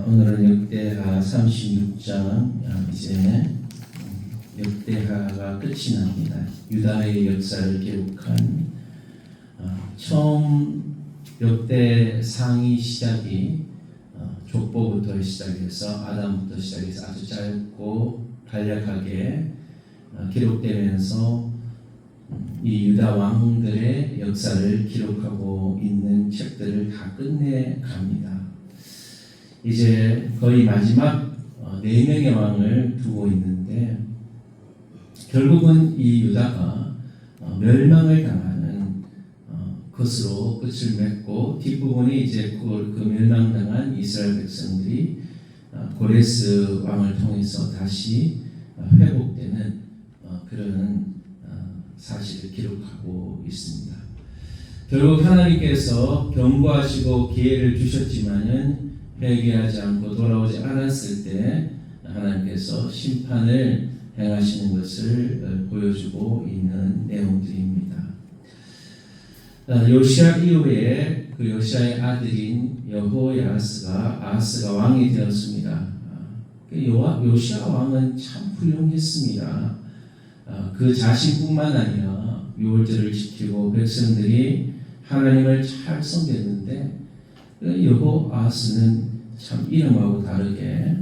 오늘은 역대하 36장 이제 역대하가 끝이 납니다. 유다의 역사를 기록한 처음 역대상이 시작이 족보부터 시작해서 아담부터 시작해서 아주 짧고 간략하게 기록되면서 이 유다 왕들의 역사를 기록하고 있는 책들을 다 끝내 갑니다. 이제 거의 마지막 4명의 왕을 두고 있는데 결국은 이 유다가 멸망을 당하는 것으로 끝을 맺고 뒷부분이 이제 그 멸망당한 이스라엘 백성들이 고레스 왕을 통해서 다시 회복되는 그런 사실을 기록하고 있습니다. 결국 하나님께서 경고하시고 기회를 주셨지만은 회개하지 않고 돌아오지 않았을 때 하나님께서 심판을 행하시는 것을 보여주고 있는 내용들입니다. 요시야 이후에 그 요시야의 아들인 여호야스가 아하스가 왕이 되었습니다. 요시야 왕은 참 훌륭했습니다. 그 자신뿐만 아니라 유월절을 지키고 백성들이 하나님을 잘 섬겼는데 여호아스는 참 이름하고 다르게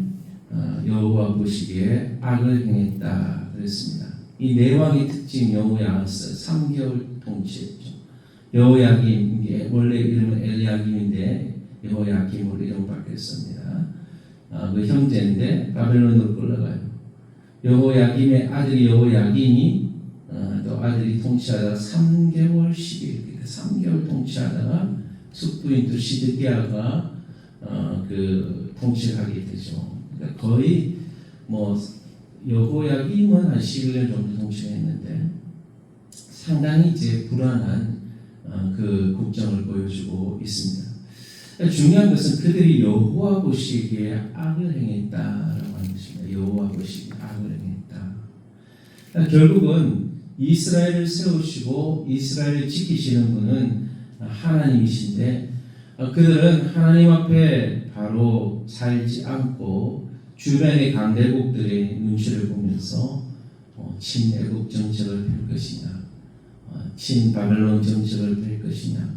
여호와 보시기에 악을 행했다 그랬습니다. 이 네 왕의 특징 여호야스 3개월 통치했죠. 여호야김 원래 이름은 엘리야김인데 여호야김으로 이름 바뀌었습니다. 그 형제인데 바벨론으로 끌려가요. 여호야김의 아들이 여호야김이 또 아들이 통치하다가 3개월 10일 3개월 통치하다가 숙부인 또 시드기야가 그 통치하게 되죠. 그러니까 거의 뭐 여호야김은 한 11년 정도 통치했는데 상당히 이제 불안한 그 국정을 보여주고 있습니다. 중요한 것은 그들이 여호와 보시기에 악을 행했다라고 하는 것입니다. 여호와 보시기에 악을 행했다. 결국은 이스라엘을 세우시고 이스라엘을 지키시는 분은 하나님이신데 그들은 하나님 앞에 바로 살지 않고 주변의 강대국들의 눈치를 보면서 친애국 정책을 펼 것이냐 친바벨론 정책을 펼 것이냐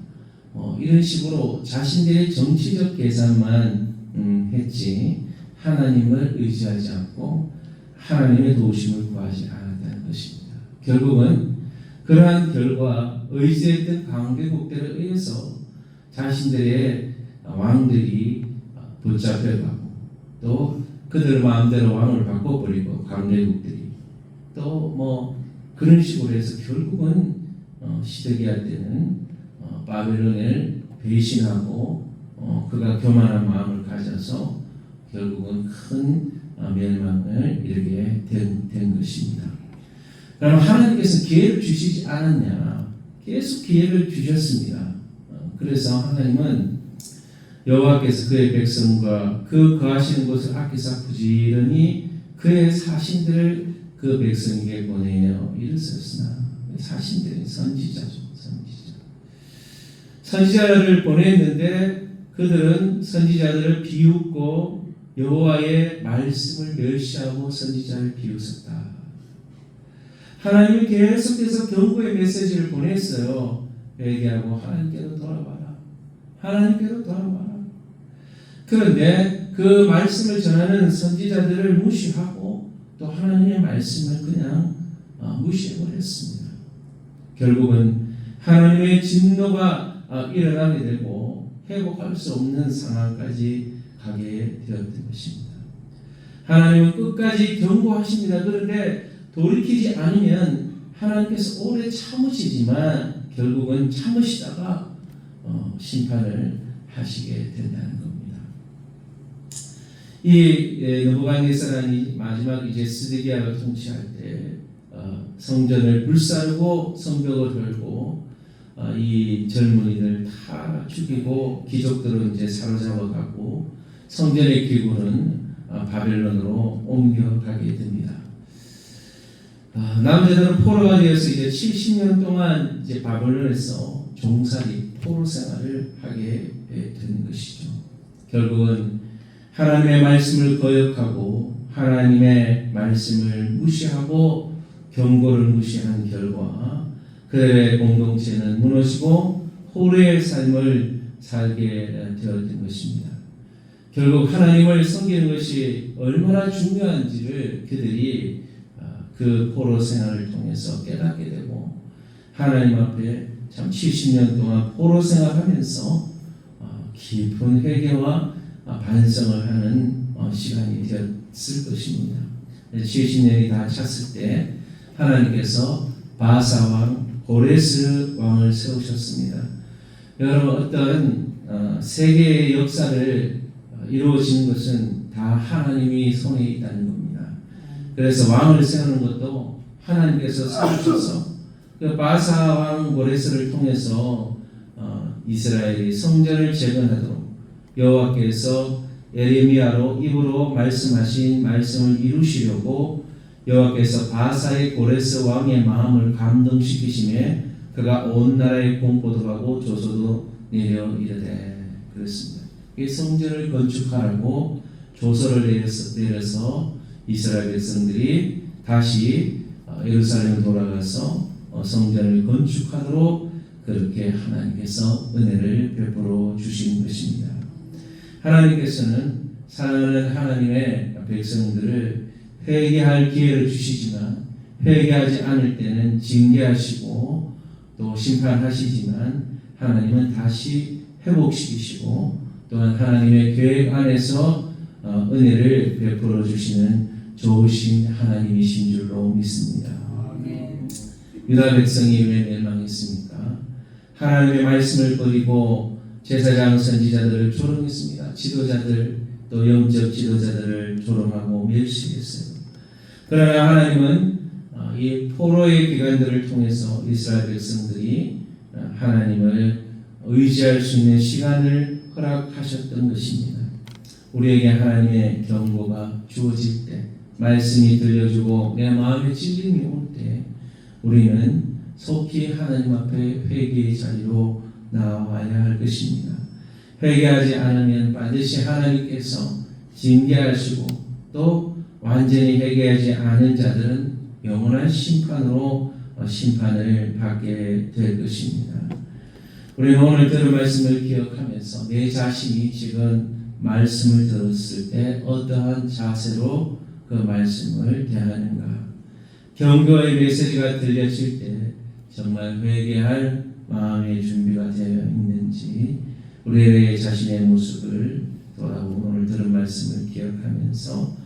이런 식으로 자신들의 정치적 계산만 했지 하나님을 의지하지 않고 하나님의 도우심을 구하지 않았다는 것입니다. 결국은 그러한 결과 의지했던 강대국들에 의해서 자신들의 왕들이 붙잡혀가고 또 그들 마음대로 왕을 바꿔버리고 강대국들이 또 뭐 그런 식으로 해서 결국은 시드기야 때는 바벨론을 배신하고 그가 교만한 마음을 가져서 결국은 큰 멸망을 이르게 된 것입니다. 그럼 하나님께서 기회를 주시지 않았냐? 계속 기회를 주셨습니다. 그래서 하나님은 여호와께서 그의 백성과 그 거하시는 곳을 아끼사 부지런히 그의 사신들을 그 백성에게 보내어 이르셨으나 사신들은 선지자죠. 선지자를 보냈는데 그들은 선지자들을 비웃고 여호와의 말씀을 멸시하고 선지자를 비웃었다. 하나님이 계속해서 경고의 메시지를 보냈어요. 회개하고 하나님께로 돌아와라. 하나님께로 돌아와라. 그런데 그 말씀을 전하는 선지자들을 무시하고 또 하나님의 말씀을 그냥 무시해버렸습니다. 결국은 하나님의 진노가 일어나게 되고 회복할 수 없는 상황까지 가게 되었던 것입니다. 하나님은 끝까지 경고하십니다. 그런데 돌이키지 않으면 하나님께서 오래 참으시지만 결국은 참으시다가 심판을 하시게 된다는 겁니다. 이 느부갓네살이 마지막 이제 시드기야가 통치할 때 성전을 불사르고 성벽을 걸고 이 젊은이들 다 죽이고 귀족들은 이제 사로잡아가고 성전의 기구는 바벨론으로 옮겨가게 됩니다. 남자들은 포로가 되어서 이제 70년 동안 이제 바벨론에서 종살이 포로 생활을 하게 되는 것이죠. 결국은 하나님의 말씀을 거역하고 하나님의 말씀을 무시하고 경고를 무시한 결과 그들의 공동체는 무너지고 호르의 삶을 살게 되었던 것입니다. 결국 하나님을 섬기는 것이 얼마나 중요한지를 그들이 그 포로 생활을 통해서 깨닫게 되고 하나님 앞에 참 70년 동안 포로 생활하면서 깊은 회개와 반성을 하는 시간이 되었을 것입니다. 70년이 다 찼을 때 하나님께서 바사 왕, 고레스 왕을 세우셨습니다. 여러분 어떤 세계의 역사를 이루어지는 것은 다 하나님이 손에 있다는 겁니다. 그래서 왕을 세우는 것도 하나님께서 세우셔서 그 바사 왕 고레스를 통해서 이스라엘이 성전을 재건하도록 여호와께서 예레미야로 입으로 말씀하신 말씀을 이루시려고 여호와께서 바사의 고레스 왕의 마음을 감동시키심에 그가 온 나라에 공포도 하고 조서도 내려 이르되 그랬습니다. 이 성전을 건축하라고 조서를 내려서 이스라엘 백성들이 다시 예루살렘에 돌아가서 성전을 건축하도록 그렇게 하나님께서 은혜를 베풀어 주신 것입니다. 하나님께서는 사랑하는 하나님의 백성들을 회개할 기회를 주시지만 회개하지 않을 때는 징계하시고 또 심판하시지만 하나님은 다시 회복시키시고 또한 하나님의 계획 안에서 은혜를 베풀어 주시는 좋으신 하나님이신 줄로 믿습니다. 유다 백성이 왜 멸망했습니까? 하나님의 말씀을 버리고 제사장 선지자들을 조롱했습니다. 지도자들 또 영적 지도자들을 조롱하고 멸시했어요. 그러나 하나님은 이 포로의 기간들을 통해서 이스라엘 백성들이 하나님을 의지할 수 있는 시간을 허락하셨던 것입니다. 우리에게 하나님의 경고가 주어질 때, 말씀이 들려주고 내 마음에 찔림이 올 때 우리는 속히 하나님 앞에 회개의 자리로 나와야 할 것입니다. 회개하지 않으면 반드시 하나님께서 징계하시고 또 완전히 회개하지 않은 자들은 영원한 심판으로 심판을 받게 될 것입니다. 우리는 오늘 들은 말씀을 기억하면서 내 자신이 지금 말씀을 들었을 때 어떠한 자세로 그 말씀을 대하는가, 경고의 메시지가 들려질 때 정말 회개할 마음의 준비가 되어 있는지 우리의 자신의 모습을 돌아보고 오늘 들은 말씀을 기억하면서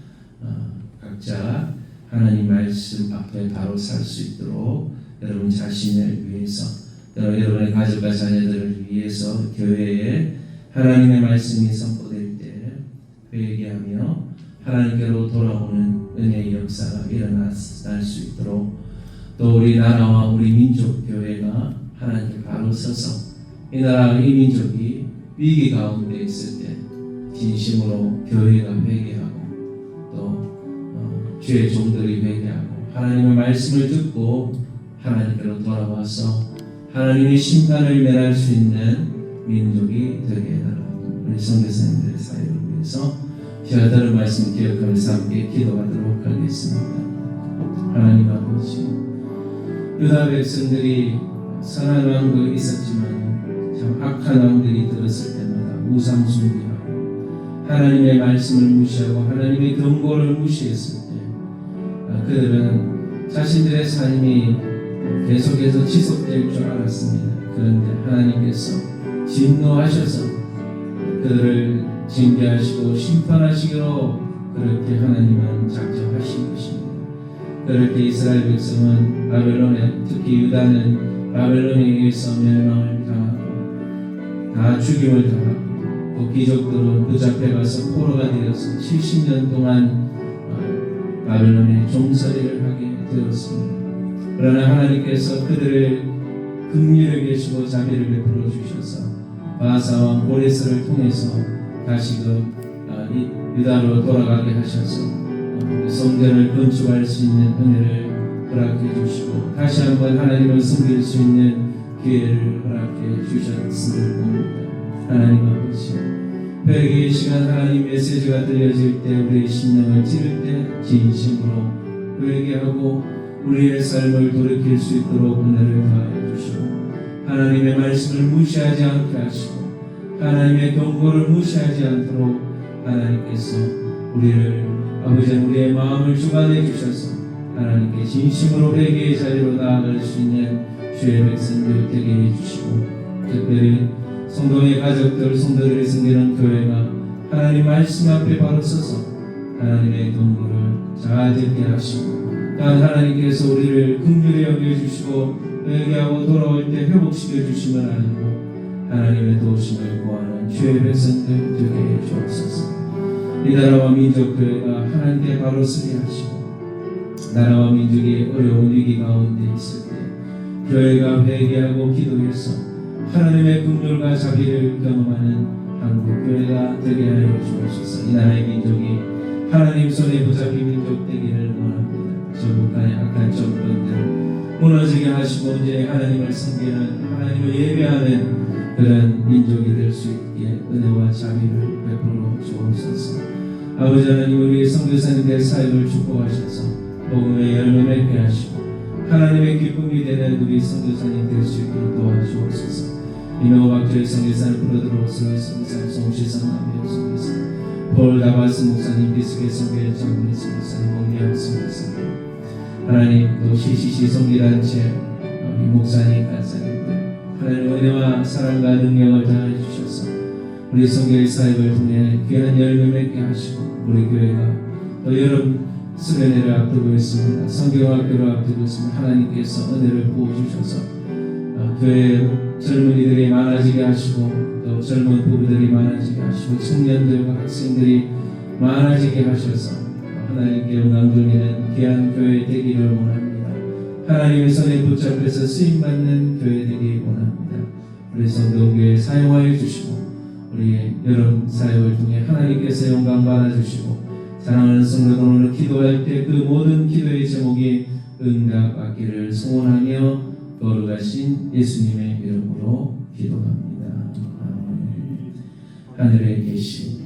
각자 하나님 말씀 앞에 바로 살 수 있도록 여러분 자신을 위해서 또 여러분의 가족과 자녀들을 위해서 교회에 하나님의 말씀이 선포될 때 회개하며 하나님께로 돌아오는 은혜의 역사가 일어날 수 있도록 또 우리 나라와 우리 민족 교회가 하나님께 바로 서서 이 나라 이 민족이 위기 가운데 있을 때 진심으로 교회가 회개하고 또 주의 종들이 회개하고 하나님의 말씀을 듣고 하나님께로 돌아와서 하나님의 심판을 면할 수 있는 민족이 되게 해달라고 우리 선교사님들의 사역을 위해서 제가 들은 말씀 기억하면서 함께 기도하도록 하겠습니다. 하나님 아버지, 유다 백성들이 선한 왕도 있었지만 참 악한 왕들이 들었을 때마다 우상 숭배하고 하나님의 말씀을 무시하고 하나님의 경고를 무시했을 때 그들은 자신들의 삶이 계속해서 지속될 줄 알았습니다. 그런데 하나님께서 진노하셔서 그들을 징계하시고 심판하시기로 그렇게 하나님은 작정하신 것입니다. 그렇게 이스라엘 백성은 바벨론에, 특히 유다는 바벨론에 의해서 멸망을 당하고 다 죽임을 당하고 또 귀족들은 그 잡혀 가서 포로가 되어서 70년 동안 바벨론에 종살이를 하게 되었습니다. 그러나 하나님께서 그들을 긍휼히 계시고 자비를 베풀어 주셔서 바사 왕 고레스를 통해서 다시금 유다로 돌아가게 하셔서 성전을 건축할 수 있는 은혜를 허락해 주시고 다시 한번 하나님을 섬길 수 있는 기회를 허락해 주셨음을 봅니다. 하나님 아버지, 회개의 시간 하나님 메시지가 들려질 때 우리의 심령을 찌를 때 진심으로 회개하고 우리의 삶을 돌이킬 수 있도록 은혜를 더하여 주시고 하나님의 말씀을 무시하지 않게 하시고 하나님의 경고를 무시하지 않도록 하나님께서 우리를 아버지 우리의 마음을 주관해 주셔서 하나님께 진심으로 회개의 자리로 나아갈 수 있는 주의 백성들 되게 해주시고 특별히 성도의 가족들, 성도들이 섬기는 교회가 하나님 말씀 앞에 바로 서서 하나님의 경고를 잘 듣게 하시고 또한 하나님께서 우리를 긍휼히 여겨주시고 회개하고 돌아올 때 회복시켜 주심을 알고 하나님의 도우심을 구하는 주의 백성들 되게 해 주옵소서. 이 나라와 민족 교회가 하나님께 바로 서게 하시고 나라와 민족이 어려운 위기 가운데 있을 때 교회가 회개하고 기도해서 하나님의 긍휼과 자비를 경험하는 한국 교회가 되게 하여 주옵소서. 이 나라의 민족이 하나님 손에 붙잡힌 민족 되기를 원합니다. 저국간의 악한 정권들 무너지게 하시고 이제 하나님을 섬기는 하나님을 예배하는 그런 민족이 될 수 있게 은혜와 자비를 베풀어 주옵소서. 아버지 하나님 우리 선교사님들 사역을 축복하셔서 복음의 열매 맺게 하시고 하나님의 기쁨이 되는 우리 선교사님 될 수 있게 도와주옵소서. 이노 박조의 선교사를 불러들어오서 선교사님 송시선 남의 선교사님 폴 다바스 목사님 비스케 선교의 장군의 선교사님 몽리아 선교사님 하나님 또 CCC 선교단체 우리 목사님 간사님들 하나님 은혜와 사랑과 능력을 다해 주셔서 우리 선교의 사역을 통해 귀한 열매 맺게 하시고 우리 교회가 또 여름 수련회를 앞두고 있습니다. 성경학교를 앞두고 있습니다. 하나님께서 은혜를 부어주셔서 교회 젊은이들이 많아지게 하시고 또 젊은 부부들이 많아지게 하시고 청년들과 학생들이 많아지게 하셔서 하나님께 영광 돌리는 귀한 교회 되기를 원합니다. 하나님의 손에 붙잡혀서 쓰임받는 교회 되기 원합니다. 우리 성도교회 사용하여 주시고 우리의 여름 사역을 통해 하나님께서 영광 받아주시고 사랑하는 성도들 오늘 기도할 때 그 모든 기도의 제목이 응답받기를 소원하며 거룩하신 예수님의 이름으로 기도합니다. 아멘. 하늘에 계신